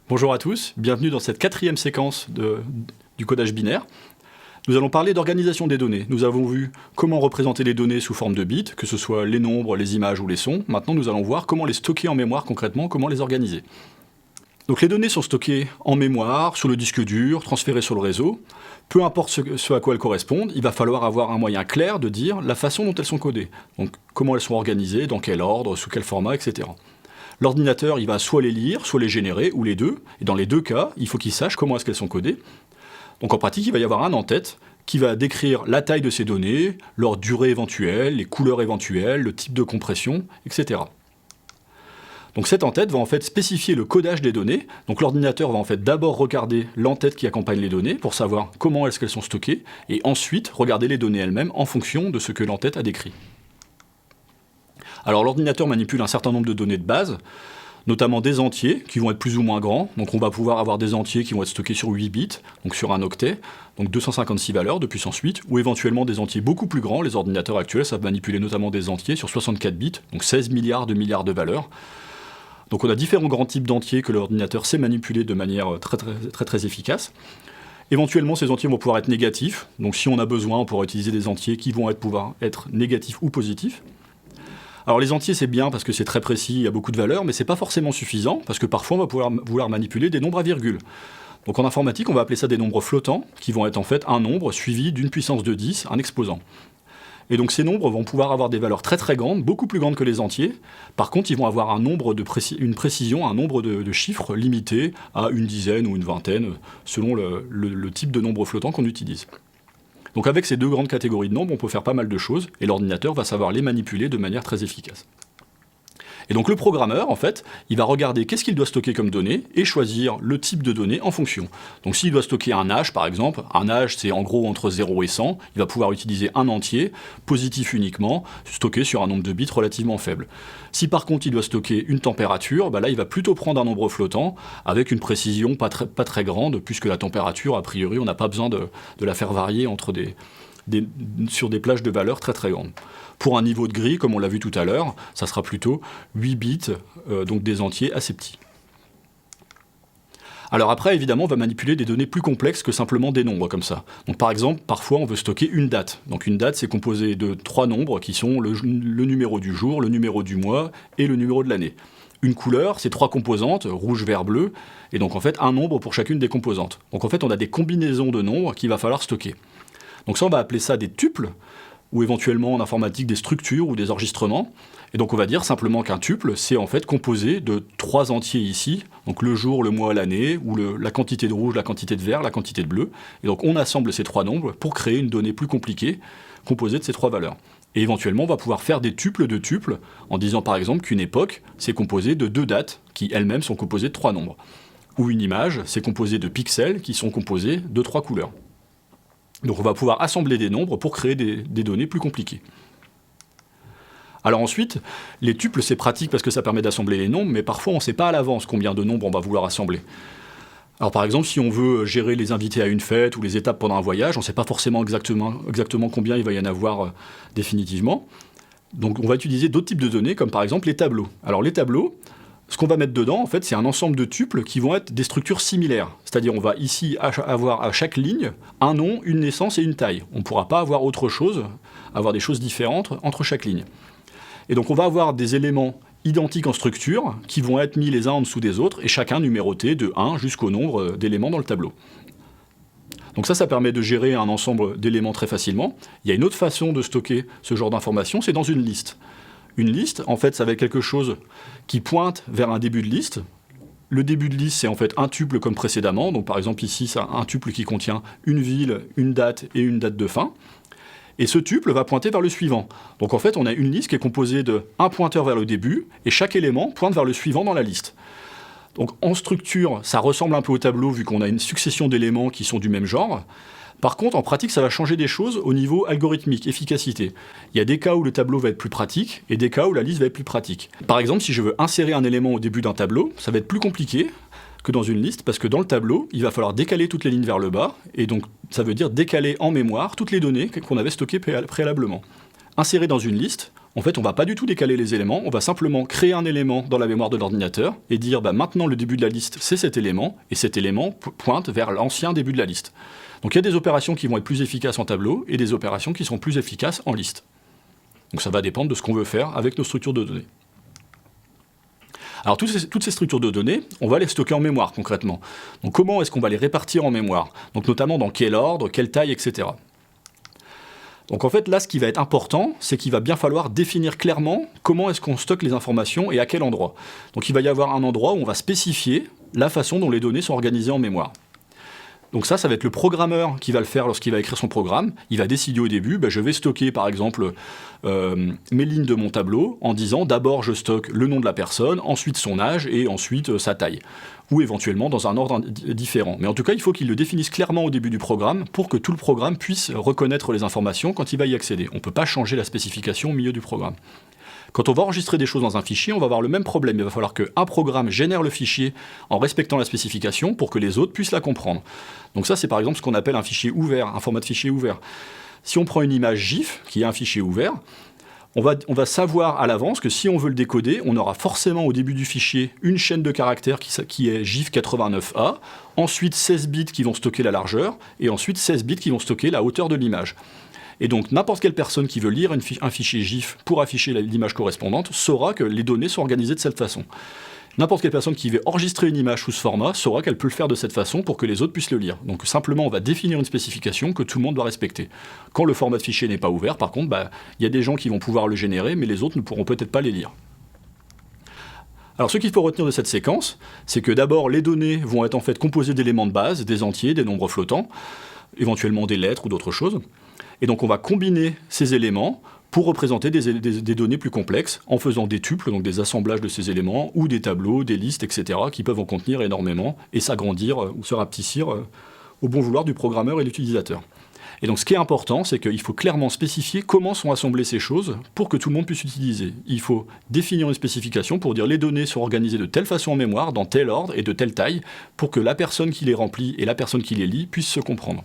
Bonjour à tous, bienvenue dans cette quatrième séquence du codage binaire. Nous allons parler d'organisation des données. Nous avons vu comment représenter les données sous forme de bits, que ce soit les nombres, les images ou les sons. Maintenant, nous allons voir comment les stocker en mémoire concrètement, comment les organiser. Donc les données sont stockées en mémoire, sur le disque dur, transférées sur le réseau. Peu importe ce à quoi elles correspondent, il va falloir avoir un moyen clair de dire la façon dont elles sont codées. Donc comment elles sont organisées, dans quel ordre, sous quel format, etc. L'ordinateur, il va soit les lire, soit les générer, ou les deux. Et dans les deux cas, il faut qu'il sache comment est-ce qu'elles sont codées. Donc en pratique, il va y avoir un en-tête qui va décrire la taille de ces données, leur durée éventuelle, les couleurs éventuelles, le type de compression, etc. Donc cet en-tête va en fait spécifier le codage des données. Donc l'ordinateur va en fait d'abord regarder l'en-tête qui accompagne les données pour savoir comment est-ce qu'elles sont stockées, et ensuite regarder les données elles-mêmes en fonction de ce que l'en-tête a décrit. Alors l'ordinateur manipule un certain nombre de données de base, notamment des entiers qui vont être plus ou moins grands. Donc on va pouvoir avoir des entiers qui vont être stockés sur 8 bits, donc sur un octet, donc 256 valeurs de puissance 8, ou éventuellement des entiers beaucoup plus grands. Les ordinateurs actuels savent manipuler notamment des entiers sur 64 bits, donc 16 milliards de valeurs. Donc on a différents grands types d'entiers que l'ordinateur sait manipuler de manière très efficace. Éventuellement, ces entiers vont pouvoir être négatifs. Donc si on a besoin, on pourra utiliser des entiers qui vont pouvoir être négatifs ou positifs. Alors les entiers, c'est bien parce que c'est très précis, il y a beaucoup de valeurs, mais c'est pas forcément suffisant, parce que parfois on va pouvoir vouloir manipuler des nombres à virgule. Donc en informatique, on va appeler ça des nombres flottants, qui vont être en fait un nombre suivi d'une puissance de 10, un exposant. Et donc ces nombres vont pouvoir avoir des valeurs très grandes, beaucoup plus grandes que les entiers. Par contre, ils vont avoir une précision, un nombre de chiffres limité à une dizaine ou une vingtaine, selon le type de nombre flottant qu'on utilise. Donc avec ces deux grandes catégories de nombres, on peut faire pas mal de choses, et l'ordinateur va savoir les manipuler de manière très efficace. Et donc le programmeur, en fait, il va regarder qu'est-ce qu'il doit stocker comme données, et choisir le type de données en fonction. Donc s'il doit stocker un âge, par exemple, un âge c'est en gros entre 0 et 100, il va pouvoir utiliser un entier, positif uniquement, stocké sur un nombre de bits relativement faible. Si par contre il doit stocker une température, bah là il va plutôt prendre un nombre flottant, avec une précision pas très grande, puisque la température, a priori, on n'a pas besoin de la faire varier sur des plages de valeurs très grandes. Pour un niveau de grille, comme on l'a vu tout à l'heure, ça sera plutôt 8 bits, donc des entiers assez petits. Alors après, évidemment, on va manipuler des données plus complexes que simplement des nombres comme ça. Donc par exemple, parfois on veut stocker une date. Donc une date, c'est composé de 3 nombres qui sont le numéro du jour, le numéro du mois et le numéro de l'année. Une couleur, c'est 3 composantes, rouge, vert, bleu, et donc en fait un nombre pour chacune des composantes. Donc en fait, on a des combinaisons de nombres qu'il va falloir stocker. Donc ça, on va appeler ça des tuples, ou éventuellement en informatique des structures ou des enregistrements. Et donc on va dire simplement qu'un tuple, c'est en fait composé de 3 entiers ici, donc le jour, le mois, l'année, ou la quantité de rouge, la quantité de vert, la quantité de bleu. Et donc on assemble ces 3 nombres pour créer une donnée plus compliquée, composée de ces 3 valeurs. Et éventuellement, on va pouvoir faire des tuples de tuples, en disant par exemple qu'une époque, c'est composé de 2 dates, qui elles-mêmes sont composées de 3 nombres. Ou une image, c'est composé de pixels, qui sont composés de 3 couleurs. Donc on va pouvoir assembler des nombres pour créer des données plus compliquées. Alors ensuite, les tuples c'est pratique parce que ça permet d'assembler les nombres, mais parfois on ne sait pas à l'avance combien de nombres on va vouloir assembler. Alors par exemple, si on veut gérer les invités à une fête ou les étapes pendant un voyage, on ne sait pas forcément exactement combien il va y en avoir définitivement. Donc on va utiliser d'autres types de données, comme par exemple les tableaux. Alors les tableaux, ce qu'on va mettre dedans, en fait, c'est un ensemble de tuples qui vont être des structures similaires. C'est-à-dire, on va ici avoir à chaque ligne un nom, une naissance et une taille. On ne pourra pas avoir autre chose, avoir des choses différentes entre chaque ligne. Et donc, on va avoir des éléments identiques en structure qui vont être mis les uns en dessous des autres et chacun numéroté de 1 jusqu'au nombre d'éléments dans le tableau. Donc ça permet de gérer un ensemble d'éléments très facilement. Il y a une autre façon de stocker ce genre d'informations, c'est dans une liste. Une liste, en fait, ça va être quelque chose qui pointe vers un début de liste. Le début de liste, c'est en fait un tuple comme précédemment. Donc par exemple ici, c'est un tuple qui contient une ville, une date et une date de fin. Et ce tuple va pointer vers le suivant. Donc en fait, on a une liste qui est composée d'un pointeur vers le début, et chaque élément pointe vers le suivant dans la liste. Donc en structure, ça ressemble un peu au tableau, vu qu'on a une succession d'éléments qui sont du même genre. Par contre, en pratique, ça va changer des choses au niveau algorithmique, efficacité. Il y a des cas où le tableau va être plus pratique et des cas où la liste va être plus pratique. Par exemple, si je veux insérer un élément au début d'un tableau, ça va être plus compliqué que dans une liste, parce que dans le tableau, il va falloir décaler toutes les lignes vers le bas, et donc ça veut dire décaler en mémoire toutes les données qu'on avait stockées préalablement. Insérer dans une liste, En fait, on ne va pas du tout décaler les éléments, on va simplement créer un élément dans la mémoire de l'ordinateur et dire maintenant le début de la liste, c'est cet élément, et cet élément pointe vers l'ancien début de la liste. Donc il y a des opérations qui vont être plus efficaces en tableau et des opérations qui seront plus efficaces en liste. Donc ça va dépendre de ce qu'on veut faire avec nos structures de données. Alors toutes ces structures de données, on va les stocker en mémoire concrètement. Donc comment est-ce qu'on va les répartir en mémoire? Donc notamment dans quel ordre, quelle taille, etc. Donc en fait là, ce qui va être important, c'est qu'il va bien falloir définir clairement comment est-ce qu'on stocke les informations et à quel endroit. Donc il va y avoir un endroit où on va spécifier la façon dont les données sont organisées en mémoire. Donc ça va être le programmeur qui va le faire lorsqu'il va écrire son programme. Il va décider au début, je vais stocker par exemple mes lignes de mon tableau en disant d'abord je stocke le nom de la personne, ensuite son âge et ensuite sa taille. Ou éventuellement dans un ordre différent. Mais en tout cas, il faut qu'il le définisse clairement au début du programme pour que tout le programme puisse reconnaître les informations quand il va y accéder. On ne peut pas changer la spécification au milieu du programme. Quand on va enregistrer des choses dans un fichier, on va avoir le même problème. Il va falloir qu'un programme génère le fichier en respectant la spécification pour que les autres puissent la comprendre. Donc ça, c'est par exemple ce qu'on appelle un fichier ouvert, un format de fichier ouvert. Si on prend une image GIF, qui est un fichier ouvert, on va savoir à l'avance que si on veut le décoder, on aura forcément au début du fichier une chaîne de caractères qui est GIF 89A, ensuite 16 bits qui vont stocker la largeur, et ensuite 16 bits qui vont stocker la hauteur de l'image. Et donc n'importe quelle personne qui veut lire un fichier GIF pour afficher l'image correspondante saura que les données sont organisées de cette façon. N'importe quelle personne qui veut enregistrer une image sous ce format saura qu'elle peut le faire de cette façon pour que les autres puissent le lire. Donc simplement, on va définir une spécification que tout le monde doit respecter. Quand le format de fichier n'est pas ouvert, par contre, y a des gens qui vont pouvoir le générer, mais les autres ne pourront peut-être pas les lire. Alors ce qu'il faut retenir de cette séquence, c'est que d'abord, les données vont être en fait composées d'éléments de base, des entiers, des nombres flottants, éventuellement des lettres ou d'autres choses. Et donc on va combiner ces éléments pour représenter des données plus complexes en faisant des tuples, donc des assemblages de ces éléments, ou des tableaux, des listes, etc., qui peuvent en contenir énormément et s'agrandir ou se rapetissir au bon vouloir du programmeur et de l'utilisateur. Et donc ce qui est important, c'est qu'il faut clairement spécifier comment sont assemblées ces choses pour que tout le monde puisse l'utiliser. Il faut définir une spécification pour dire les données sont organisées de telle façon en mémoire, dans tel ordre et de telle taille, pour que la personne qui les remplit et la personne qui les lit puissent se comprendre.